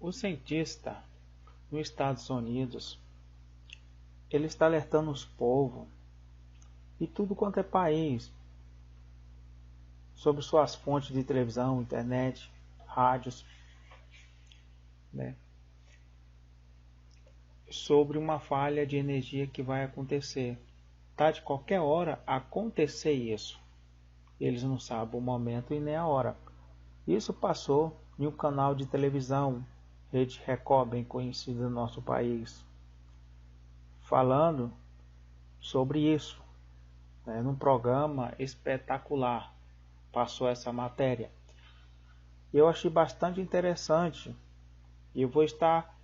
O cientista nos Estados Unidos, ele está alertando os povos e tudo quanto é país sobre suas fontes de televisão, internet, rádios, né, sobre uma falha de energia que vai acontecer. Tá de qualquer hora acontecer isso. Eles não sabem o momento e nem a hora. Isso passou em um canal de televisão, Rede Record, bem conhecido no nosso país, falando sobre isso, né, num programa espetacular. Passou essa matéria. Eu achei bastante interessante e eu vou estar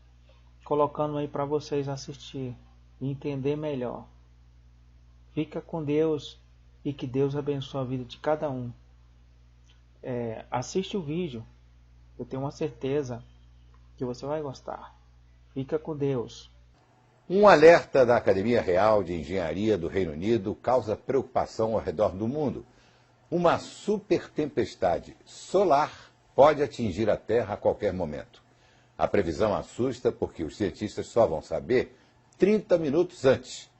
colocando aí para vocês assistir e entender melhor. Fica com Deus e que Deus abençoe a vida de cada um. Assiste o vídeo, eu tenho uma certeza que você vai gostar. Fica com Deus. Um alerta da Academia Real de Engenharia do Reino Unido causa preocupação ao redor do mundo. Uma super tempestade solar pode atingir a Terra a qualquer momento. A previsão assusta porque os cientistas só vão saber 30 minutos antes.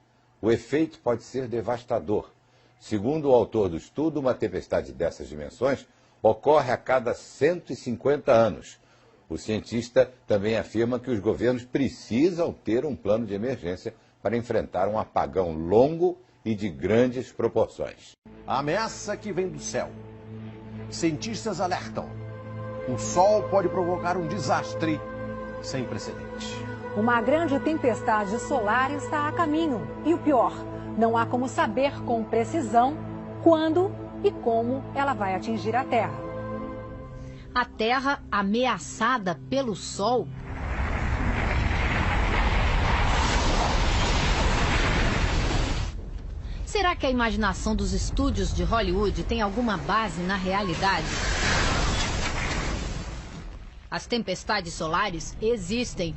O efeito pode ser devastador. Segundo o autor do estudo, uma tempestade dessas dimensões ocorre a cada 150 anos. O cientista também afirma que os governos precisam ter um plano de emergência para enfrentar um apagão longo e de grandes proporções. A ameaça que vem do céu. Cientistas alertam. O sol pode provocar um desastre sem precedentes. Uma grande tempestade solar está a caminho. E o pior, não há como saber com precisão quando e como ela vai atingir a Terra. A Terra ameaçada pelo Sol? Será que a imaginação dos estúdios de Hollywood tem alguma base na realidade? As tempestades solares existem.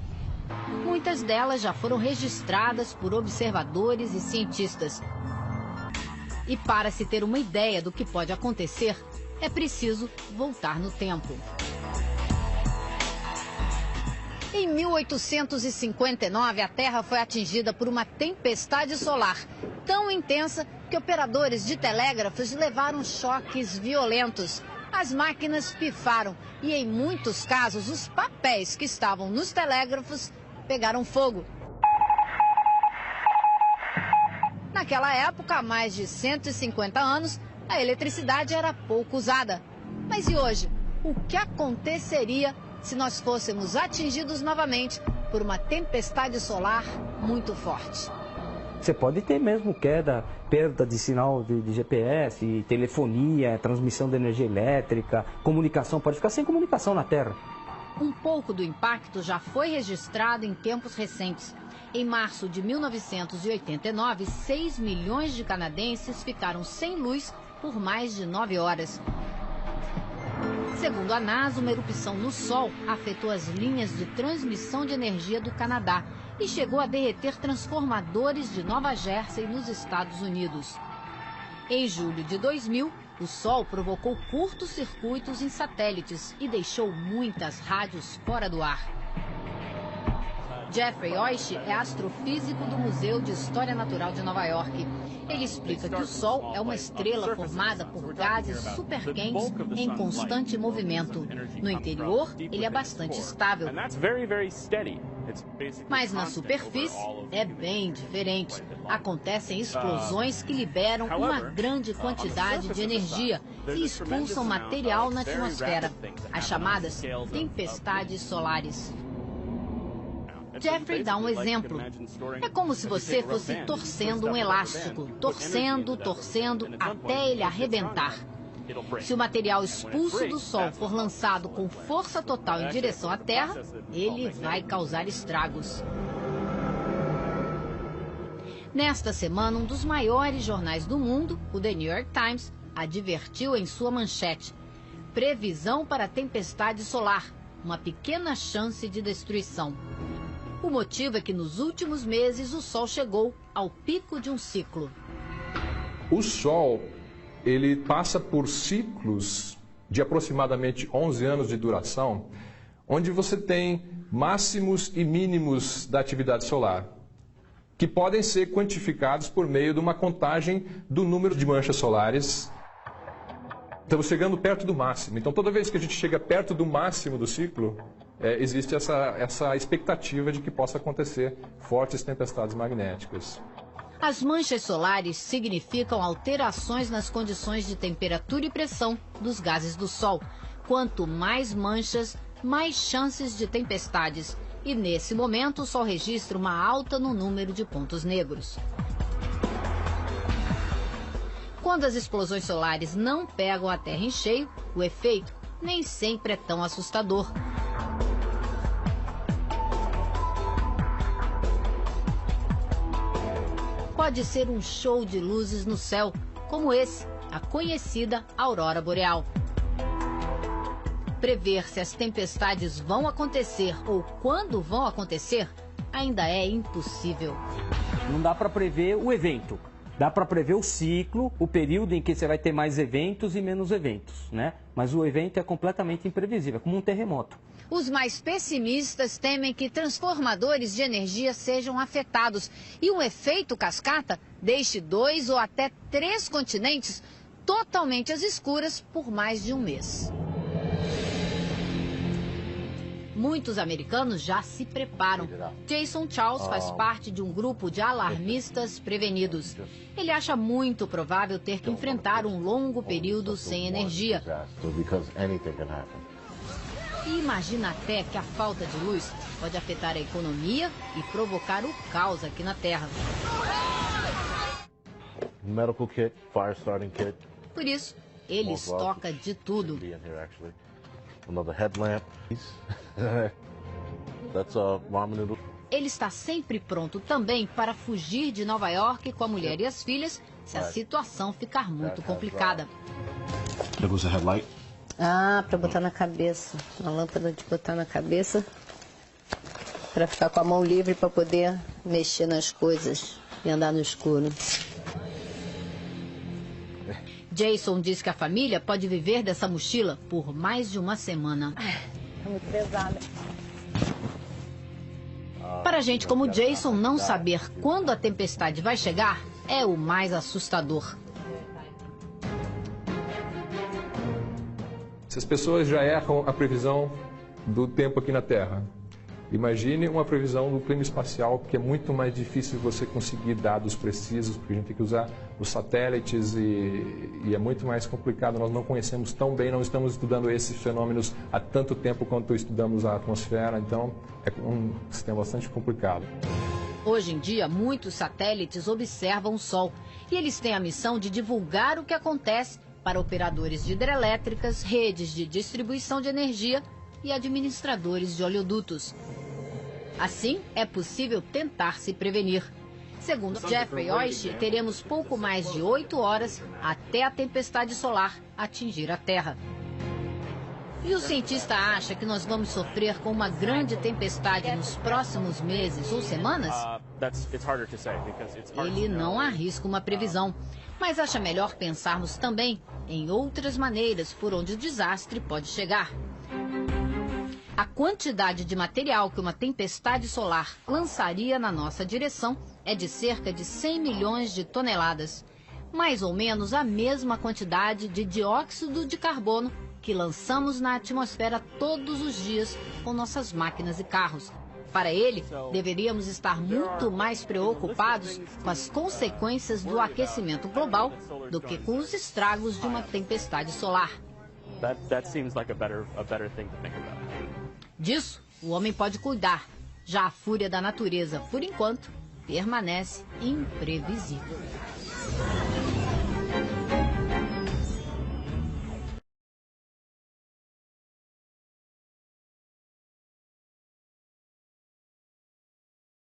Muitas delas já foram registradas por observadores e cientistas. E para se ter uma ideia do que pode acontecer, é preciso voltar no tempo. Em 1859, a Terra foi atingida por uma tempestade solar tão intensa que operadores de telégrafos levaram choques violentos. As máquinas pifaram e, em muitos casos, os papéis que estavam nos telégrafos pegaram fogo. Naquela época, há mais de 150 anos, a eletricidade era pouco usada. Mas e hoje? O que aconteceria se nós fôssemos atingidos novamente por uma tempestade solar muito forte? Você pode ter mesmo queda, perda de sinal de GPS, telefonia, transmissão de energia elétrica, comunicação, pode ficar sem comunicação na Terra. Um pouco do impacto já foi registrado em tempos recentes. Em março de 1989, 6 milhões de canadenses ficaram sem luz por mais de 9 horas. Segundo a NASA, uma erupção no Sol afetou as linhas de transmissão de energia do Canadá e chegou a derreter transformadores de Nova Jersey, nos Estados Unidos. Em julho de 2000, o Sol provocou curtos-circuitos em satélites e deixou muitas rádios fora do ar. Jeffrey Oish é astrofísico do Museu de História Natural de Nova York. Ele explica que o Sol é uma estrela formada por gases superquentes em constante movimento. No interior, ele é bastante estável. Mas na superfície é bem diferente. Acontecem explosões que liberam uma grande quantidade de energia e expulsam material na atmosfera, as chamadas tempestades solares. Jeffrey dá um exemplo. É como se você fosse torcendo um elástico, torcendo, até ele arrebentar. Se o material expulso do Sol for lançado com força total em direção à Terra, ele vai causar estragos. Nesta semana, um dos maiores jornais do mundo, o The New York Times, advertiu em sua manchete: previsão para tempestade solar, uma pequena chance de destruição. O motivo é que nos últimos meses o Sol chegou ao pico de um ciclo. O Sol, ele passa por ciclos de aproximadamente 11 anos de duração, onde você tem máximos e mínimos da atividade solar, que podem ser quantificados por meio de uma contagem do número de manchas solares. Estamos chegando perto do máximo. Então, toda vez que a gente chega perto do máximo do ciclo, existe essa expectativa de que possa acontecer fortes tempestades magnéticas. As manchas solares significam alterações nas condições de temperatura e pressão dos gases do Sol. Quanto mais manchas, mais chances de tempestades. E nesse momento o Sol registra uma alta no número de pontos negros. Quando as explosões solares não pegam a Terra em cheio, o efeito nem sempre é tão assustador. Pode ser um show de luzes no céu, como esse, a conhecida aurora boreal. Prever se as tempestades vão acontecer ou quando vão acontecer ainda é impossível. Não dá para prever o evento. Dá para prever o ciclo, o período em que você vai ter mais eventos e menos eventos, né? Mas o evento é completamente imprevisível, é como um terremoto. Os mais pessimistas temem que transformadores de energia sejam afetados e um efeito cascata deixe 2 ou até 3 continentes totalmente às escuras por mais de um mês. Muitos americanos já se preparam. Jason Charles faz parte de um grupo de alarmistas prevenidos. Ele acha muito provável ter que enfrentar um longo período sem energia. E imagina até que a falta de luz pode afetar a economia e provocar o caos aqui na Terra. Medical kit, fire starting kit. Por isso, ele estoca de tudo. Another headlamp. That's ramen noodle. Ele está sempre pronto também para fugir de Nova York com a mulher e as filhas se a situação ficar muito complicada. There goes a headlight. Ah, para botar na cabeça. Uma lâmpada de botar na cabeça para ficar com a mão livre para poder mexer nas coisas e andar no escuro. Jason diz que a família pode viver dessa mochila por mais de uma semana. É muito pesada. Para gente como Jason, não saber quando a tempestade vai chegar é o mais assustador. Se as pessoas já erram a previsão do tempo aqui na Terra, imagine uma previsão do clima espacial, que é muito mais difícil você conseguir dados precisos, porque a gente tem que usar os satélites e é muito mais complicado. Nós não conhecemos tão bem, não estamos estudando esses fenômenos há tanto tempo quanto estudamos a atmosfera, então é um sistema bastante complicado. Hoje em dia, muitos satélites observam o Sol e eles têm a missão de divulgar o que acontece para operadores de hidrelétricas, redes de distribuição de energia e administradores de oleodutos. Assim, é possível tentar se prevenir. Segundo Jeffrey Oish, teremos pouco mais de 8 horas até a tempestade solar atingir a Terra. E o cientista acha que nós vamos sofrer com uma grande tempestade nos próximos meses ou semanas? Ele não arrisca uma previsão, mas acha melhor pensarmos também em outras maneiras por onde o desastre pode chegar. A quantidade de material que uma tempestade solar lançaria na nossa direção é de cerca de 100 milhões de toneladas. Mais ou menos a mesma quantidade de dióxido de carbono que lançamos na atmosfera todos os dias com nossas máquinas e carros. Para ele, deveríamos estar muito mais preocupados com as consequências do aquecimento global do que com os estragos de uma tempestade solar. Disso, o homem pode cuidar. Já a fúria da natureza, por enquanto, permanece imprevisível.